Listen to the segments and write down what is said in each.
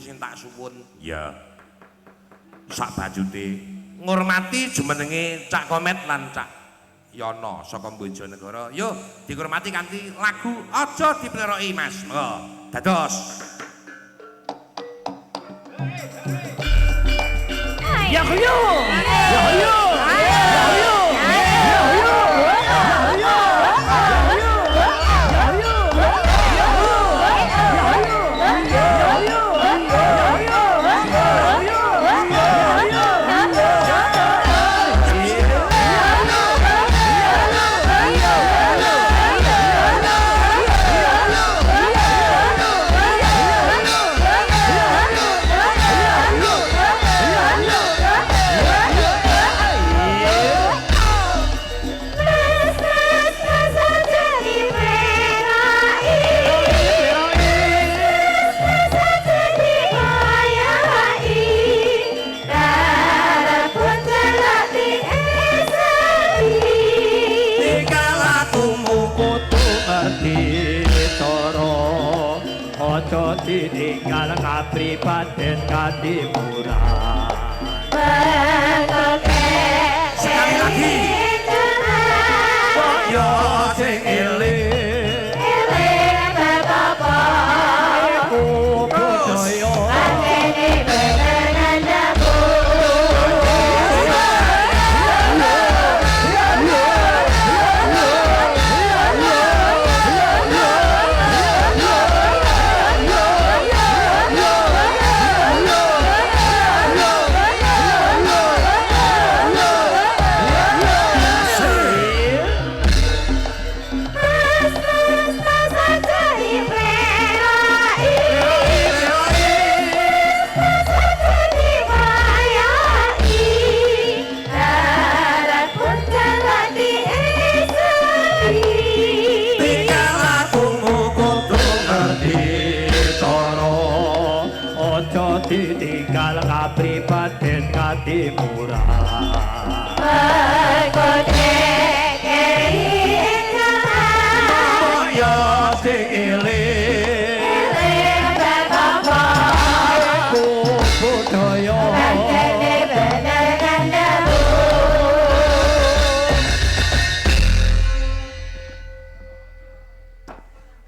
sing tak suwun. Ya. Sak bajute ngurmati jumenenge Cak Komet lan Cak Yono saka Bojonegoro. Yo dihormati kanthi lagu Aja Dipleroki Mas. Monggo. Dados. Ya yo. Ya yo. Ditinggal kapribaden kadimuran Sekali lagi. Yo sing eling Bapak aku budaya ditinggal kapribaden kadimuran yo sing eling Bapak aku budaya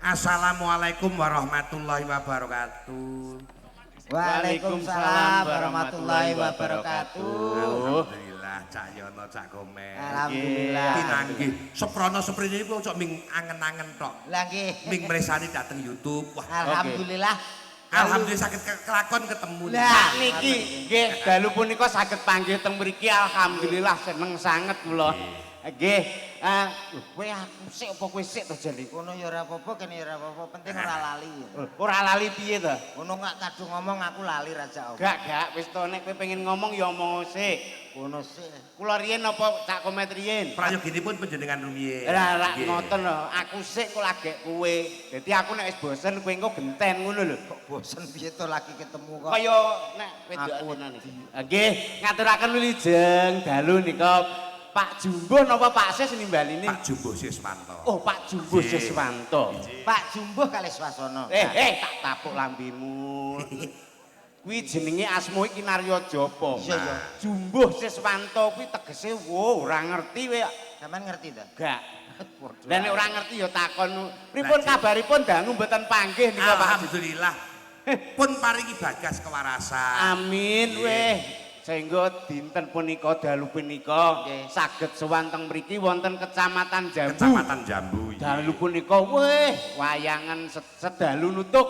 Assalamualaikum warahmatullahi wabarakatuh. Waalaikumsalam warahmatullahi wabarakatuh. Alhamdulillah Cak Yono Cak Komet. Alhamdulillah. Pinanggih. Seprono seprene iku cok ming angen-angen tok. Lah nggih. Ming mresani dateng YouTube. Wah, Alhamdulillah. alhamdulillah saged kelakon ketemu. Lah Niki nggih dalu punika saged panggih teng mriki alhamdulillah seneng sanget kula. Nggih, kowe aku sik apa kowe sik to jane? Kono ya ora apa-apa, kene ya ora apa-apa, penting ora lali. Ora lali piye to? Kono gak kadung ngomong aku lali raja om. Gak, wis to nek kowe pengen ngomong ya omong sik. Kono sik. Kula riyen apa Cak Komet riyen? Prayoginipun panjenengan rumiyin. Lah ngoten lho, aku sik kok lagek kowe. Dadi aku nek wis bosen kowe engko genten ngono lho. Kok bosen piye to lagi ketemu kok. Kaya nek wedokan iki. Nggih, ngaturaken wilujeng dalu nika Pak Jumbo napa Pak Sis nimbalini? Pak Jumbo Siswanto. Oh, Pak Jumbo Siswanto. Pak Jumbo kalih Swasana. Tak tapuk lambimu. Kuwi jenenge asma iki Narya Japa. Iya ya. Jumbo Siswanto kuwi tegese ora ngerti kowe. Sampeyan ngerti ta? Gak. Lah nek ora ngerti ya takon. Pripun kabaripun dangu mboten panggih nika Pak? Alhamdulillah. Pun paringi bagas kewarasan. Amin weh. Sehingga dinten punika dalu punika saged sowan teng mriki wonten Kecamatan Jambu. Kecamatan Jambu. Dalu punika weh wayangan sedalu nutuk.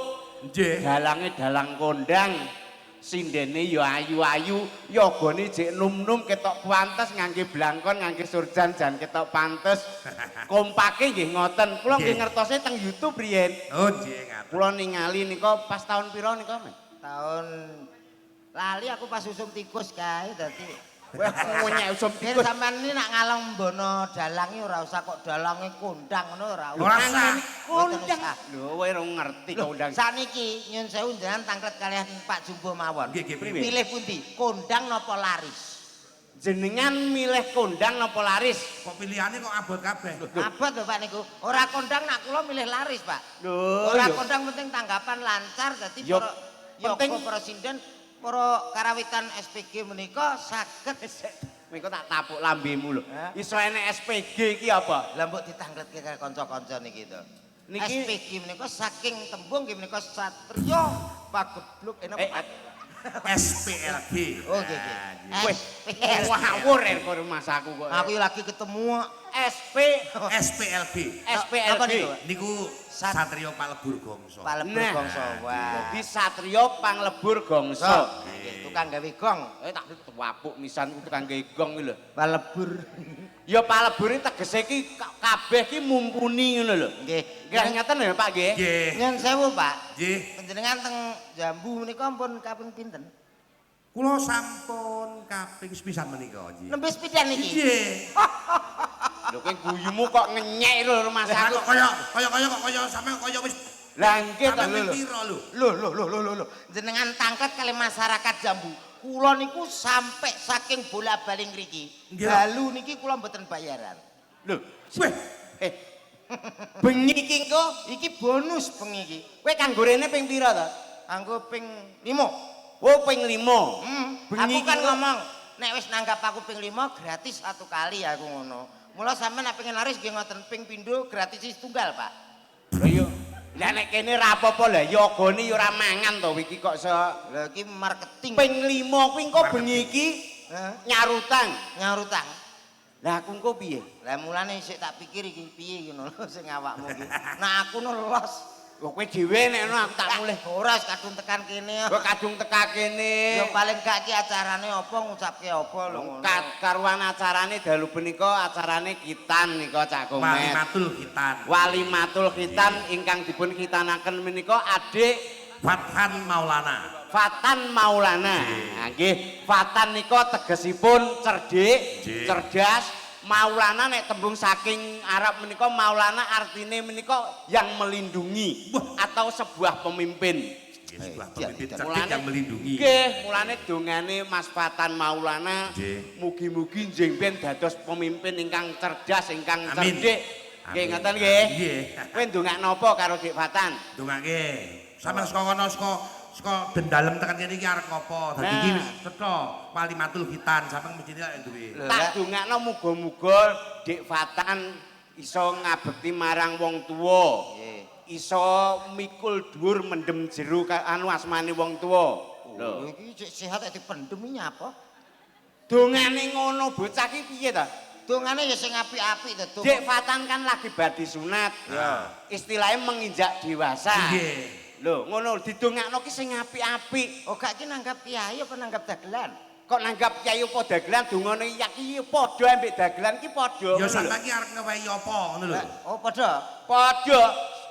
Nggih. Dalange dalang kondang. Sindene ya ayu-ayu, yogane jek num-num ketok pantes ngangge blangkon, ngangge surjan jan ketok pantes. Kompake nggih ngoten. Kula nggih ngertose teng YouTube riyen. Oh nggih ngaten. Kula ningali nika pas tahun pira nika, Mas? Tahun lali aku pas usum tikus kae dadi Wah, ngonyek usum tikus. tikus. Sampeyan ini nak ngalong mbono dalange ora usah kok dalange kondang ngono ora Ora usah. Kondang. Lho, kowe ora ngerti kondang. Sakniki nyun sewu njenengan tangklet kalian Pak Jumbo mawon. Nggih, nggih, priwe? Pilih pundi? Kondang napa laris? Jenengan milih kondang napa laris? Kok pilihane kok abot kabeh. Abot lho Pak niku. Ora kondang nak kula milih laris, Pak. Lho, Ora ya. kondang penting tanggapan lancar dadi Yo, para Penting Penting para sinden, para karawitan SPG menika saged mengko tak tapuk lambemu lho. Hah? Iso enek SPG iki apa? lah mbok ditangletke karo kanca-kanca niki to. Niki- SPG menika saking tembung nggih menika satriya pagebluk SPLG. Oh nggih nggih. Wis SPG. ngawur karo masaku kok. Aku yo lagi ketemu SP SPLG. apa SPLG. niku? Niku Satrio Palebur Gongso. Palebur Nah. Gongso. Wah. Dadi satriya panglebur gongso. Nggih, tukang gawe gong. Tak wapuk nisan tukang gawe gong iki lho. Palebur. Ya palebure tegese iki kabeh iki mumpuni ngono lho. Nggih. Nggih ngeten lho Pak nggih. Nggih. Nyun sewu, Pak. Nggih. Panjenengan teng Jambu menika pun kaping pinten? Kula sampun kaping sepisan menika, nggih. Nembe sepidan iki. Nggih. Lho kowe guyumu kok ngenyek lho Mas Lah aku. kok kaya sampean kaya wis Lah nggih to kaping lho. piro lho. Loh. Jenengan tangkat kali masyarakat Jambu. Kula niku sampai saking bola-baling ngriki. Nggih. Dalu niki kula mboten bayaran. Lho, Weh, bengi iki engko Iki bonus bengi iki. kowe kanggo rene ping pira to? Anggo ping 5. Oh ping 5. Aku Bengi kan iki ngomong, nek wis nanggap aku ping 5 gratis satu kali aku ngono. Mula sampean nek pengen laris nggih ngoten ping pindho gratis tunggal, Pak. Lho yo. Lah nek kene ra apa-apa lah yogane yo ora mangan to iki kok Lah iki marketing. ping 5 kuwi engko bengi iki Hah? nyarutang. Nyarutang. Lah aku engko piye? Lah mulane sik tak pikir iki piye ngono lho sing awakmu iki. Nah aku no los. Kok kowe dhewe nek ngono aku tak mulih. Ora wis kadung tekan kene. Kok kadung teka kene. Ya paling gak ki acarane apa ngucapke apa lho ngono. Karuan acarane dalu punika acarane kitan nika Cak Komet. Walimatul Khitan. Walimatul khitan ingkang dipun khitanaken menika Adik Fathan Maulana. Fatan Maulana. Nah, nggih, Fatan nika tegesipun cerdik, Nggih. cerdas. Maulana nek tembung saking Arab menika Maulana artine menika yang melindungi atau sebuah pemimpin. Nggih, sebuah Iya, pemimpin iya. cerdik yang melindungi. Nggih, mulane dongane Mas Fatan Maulana Nggih. mugi-mugi njengben dados pemimpin ingkang cerdas, ingkang Amin. cerdik. Nggih, Amin. ngoten nggih. Nggih. Kowe ndongakno apa karo Dik Fatan? Dongake. Sampeyan saka kono saka dendalem tekan kene iki arep ngopo? Dadi iki Nah. wis cetha Walimatul Khitan sampeyan mesti lek duwe. Tak dongakno muga-muga Dik Fatan iso ngabekti marang wong tuwa. Nggih. Iso mikul dhuwur mendem jero anu asmane wong tuwa. Lho Lho, iki cek sehat nek dipendem iki nyapa? dongane ngono bocah ki piye ta? Dongane ya sing apik-apik to. Dik Fatan kan lagi badhe sunat. Ya. Istilahnya menginjak dewasa. Nggih. Lho, ngono didongakno ki sing apik-apik. Oh gak ki nanggap kiai apa nanggap dagelan? Kok nanggap kiai apa dagelan dongane iki padha ambek dagelan ki padha. Ya ngono lho. sampeyan iki arep ngewehi apa ngono lho. Oh padha. Padha.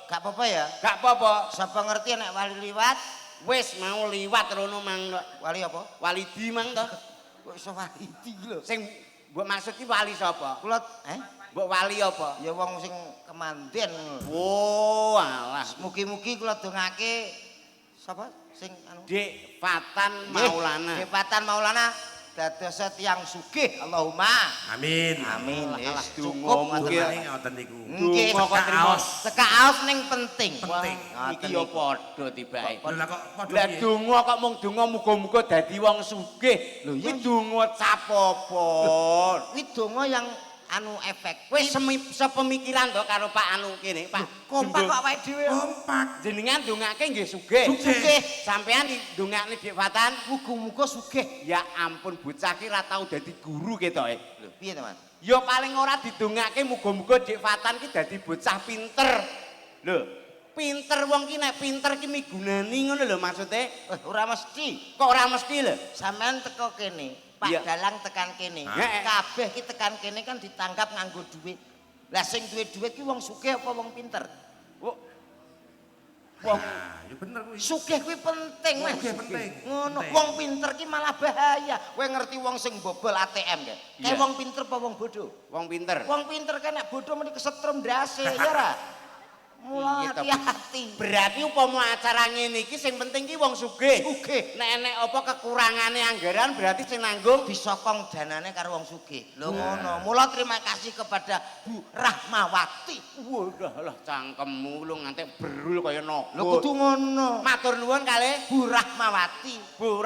Gak apa-apa ya. Gak apa-apa. Sapa ngerti nek wali liwat, Wis mau liwat rono mang wali apa? walidi mang to. Kok iso wali iki lho. Sing mbok maksud ki wali sapa? Kula Mbok wali apa? ya wong sing kemanten. Oh, alah. Mugi-mugi kula dongake sapa sing anu Dik Fatan Maulana. Depatan Maulana dados tiyang sugih Allahumma. Amin. Amin. Alah, Wis donga cukup mugi. Dongane ngoten niku. Nggih, Donga kok trimo. Kaos. Teka aos ning penting. Penting. Iki ya padha tibake. Lho lah kok padha Lah piye? donga kok mung donga muga-muga dadi wong sugih. Lho, iya, Kuwi donga capopon. Kuwi donga yang anu efek. Wis sepemikiran to karo Pak anu kene, Pak. Kompak kok awake dhewe. Kompak. Jenengan dongake nggih sugih. Sugih. Sampean dongakne Dik Fatan. Muga-muga sugih. Ya ampun bocah ki ra tau dadi guru ketoke. Lho, piye, Mas? Ya paling ora didongake muga-muga Dik Fatan ki dadi bocah pinter. Lho, pinter wong ki nek pinter ki migunani ngono lho maksude. Ora mesti. Kok ora mesti lho. Sampean teko kene, Pak Iya. Dalang tekan kene. Heeh. Kabeh ki tekan kene kan ditanggap nganggo duit. Lah sing duwe duit ki wong sugih apa wong pinter? Wong wong Nah, ya bener kuwi. Sugih kuwi penting, Mas. Sugih penting. Ngono, Penting. wong pinter ki malah bahaya. Kowe ngerti wong sing bobol ATM ya? Kayak Iya. wong pinter apa wong bodoh? wong pinter. Wong pinter kan nek bodoh mesti kesetrum ndase ya ora. Mula Iya, toh, Bu. hati-hati. Berarti upama acara ngene iki sing penting ki wong sugih. Sugih. Nek enek apa kekurangane anggaran berarti sing nanggung Disokong danane karo wong sugih. Lho ngono. Mula terima kasih kepada Bu Rahmawati. Wadah lah cangkemmu lu ngantek berul kaya naga. Lho kudu ngono. Matur nuwun kalih Bu Rahmawati. Bu